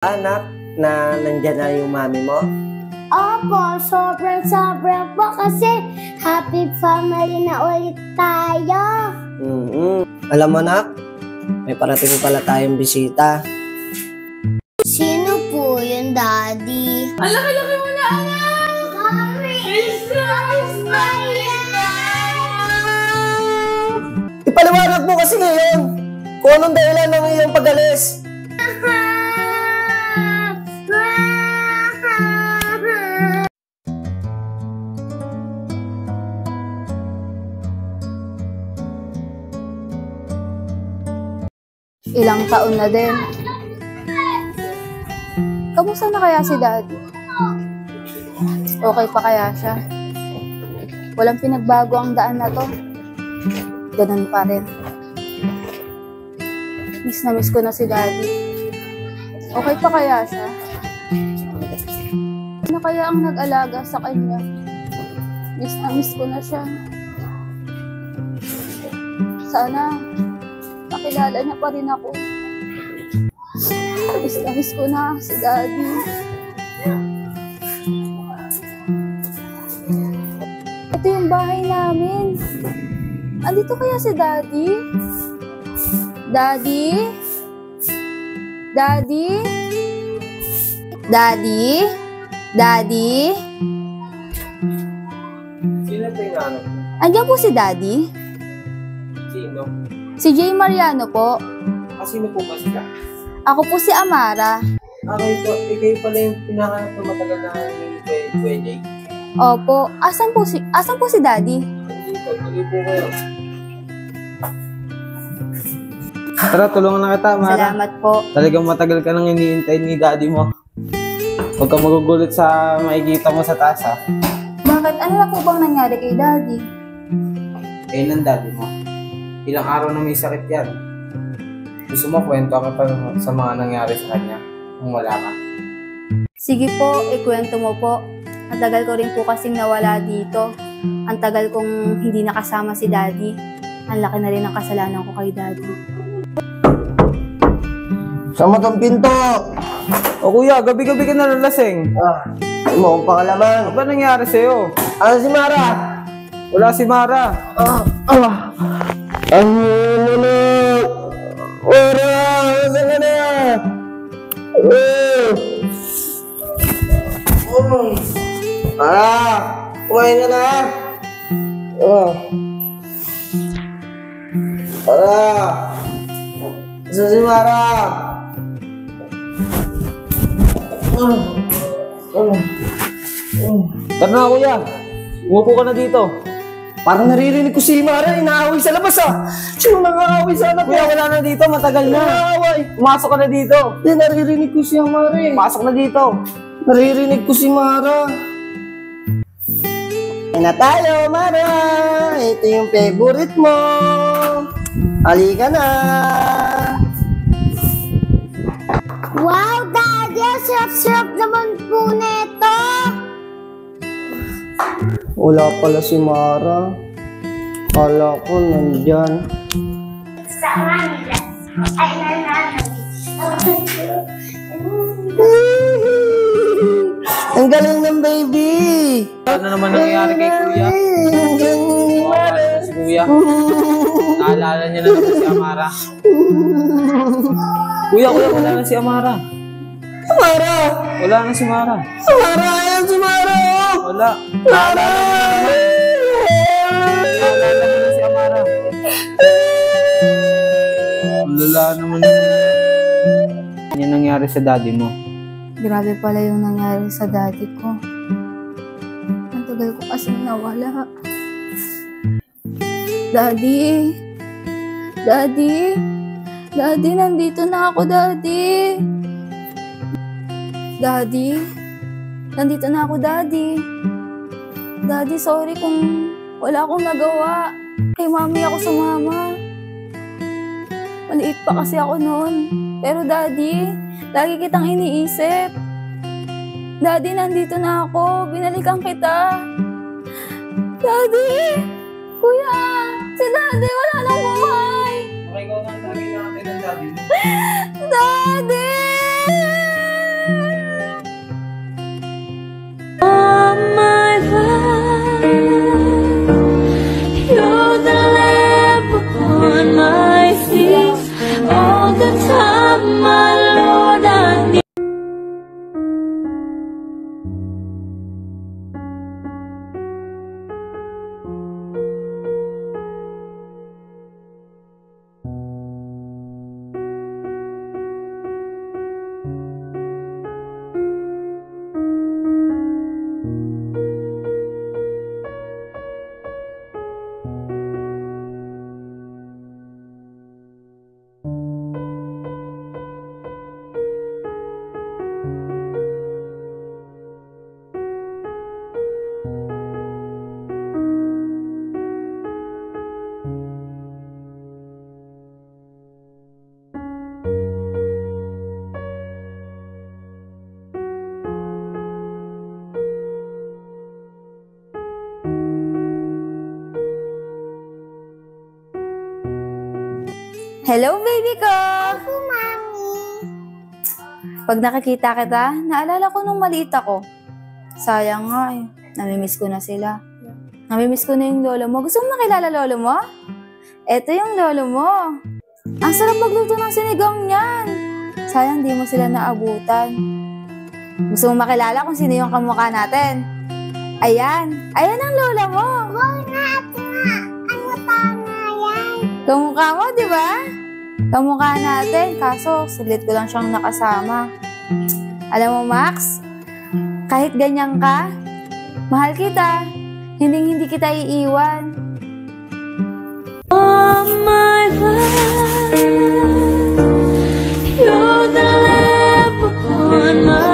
Anak, na nandyan na yung mami mo? Opo, sobrang po kasi happy family na ulit tayo. Alam mo, anak, may parating pala tayong bisita. Sino po yun, Daddy? Ang laki-laki mo na, anak! Mami! Ipaliwanag mo kasi ngayon kung anong dahilan ng iyong pag-alis. Ilang taon na din. Kamusta na kaya si Daddy? Okay pa kaya siya? Walang pinagbago ang daan na to. Ganun pa rin. Miss na miss ko na si Daddy. Okay pa kaya siya? Ano kaya ang nag-alaga sa kanya? Miss na miss ko na siya. Sana makilala niya pa rin ako. Miss na miss ko na si Daddy. Ito yung bahay namin. Andito kaya si Daddy? Daddy? Daddy? Daddy? Daddy? Sino ito yung anak mo? Andiyan po si Daddy? Sino? Si Jay Mariano po. Sino po ba sila? Ako po si Amara. Ikaw pala yung pinahanap na matagal na ni Kuya Jay. Opo. Asan po si Daddy? Dito, tuloy po kayo. Tara, tulungan na kita, Mara. Salamat po. Talagang matagal ka nang iniintay ni Daddy mo. Huwag kang magugulit sa makikita mo sa taas, ha? Bakit? Ano na po bang nangyari kay Daddy? Kailan Daddy mo? Ilang araw na may sakit yan. Gusto mo kwento ka pa sa mga nangyari sa kanya kung wala ka? Sige po, ikwento mo po. Ang tagal ko rin po kasing nawala dito. Ang tagal kong hindi nakasama si Daddy. Ang laki na rin ang kasalanan ko kay Daddy. Sama tong pinto! O kuya, gabi-gabi ka nalalasing. Ay mo akong pakalaman. Ano ba nangyari sa'yo? Ano si Mara? Wala si Mara. Ang na! Mara! Saan ka na? Mara! Kumain ka na? Mara! Saan si Mara? Tara na kuya. Umupo ka na dito. Parang naririnig ko si Mara, inaaway sa labas Sino nang-aaway sa anak ko? Kuya, wala na dito. Matagal na. Inaaway! Pumasok ka na dito. Hindi, naririnig ko si Mara Pumasok na dito. Naririnig ko si Mara. Kain na tayo, Mara! Ito yung favorite mo. Halika na! Wow, Daddy! Ang sarap-sarap naman po neto! Wala pala si Mara. Kala ko nandyan. Sa Manila. Ay, Ang galing ng baby! Ano naman nangyari kay kuya? Ang galing ni Mara. Si kuya. Naalala niya na naman si Amara. Kuya, wala na si Amara. Mara! Wala na si Mara. Mara! Ayan si Mara! Wala. Mara! Naalala mo na si Amara. Wala naman. Yan nangyari sa daddy mo. Grabe pala yung nangyari sa Daddy ko. Ang tagal ko kasing nawala. Daddy! Daddy! Daddy, nandito na ako, Daddy! Daddy? Nandito na ako, Daddy. Daddy, sorry kung wala akong nagawa. Kay Mami ako sumama. Maliit pa kasi ako noon. Pero Daddy, lagi kitang iniisip. Daddy, nandito na ako. Binalikan kita. Daddy! Kuya! Si Daddy, wala nang buhay! Okay, ikaw na ang lagi natin ng daddy mo. Daddy! Hello, baby ko! Ako, Mami. Pag nakikita kita, naalala ko nung maliit ako. Sayang nga eh. Namimiss ko na sila. Namimiss ko na yung lolo mo. Gusto mo makilala lolo mo? Eto yung lolo mo. Ang sarap magluto ng sinigang niyan. Sayang di mo sila naabutan. Gusto mo makilala kung sino yung kamukha natin? Ayan. Ayan ang lola mo. Wow, ate nga. Ano tama yan? Kamukha mo, di ba? Kamukha natin. Kaso, saglit ko lang siyang nakasama. Alam mo, Max? Kahit ganyan ka, mahal kita. Hindi kita iiwan. Oh, my love, you're the lamp upon my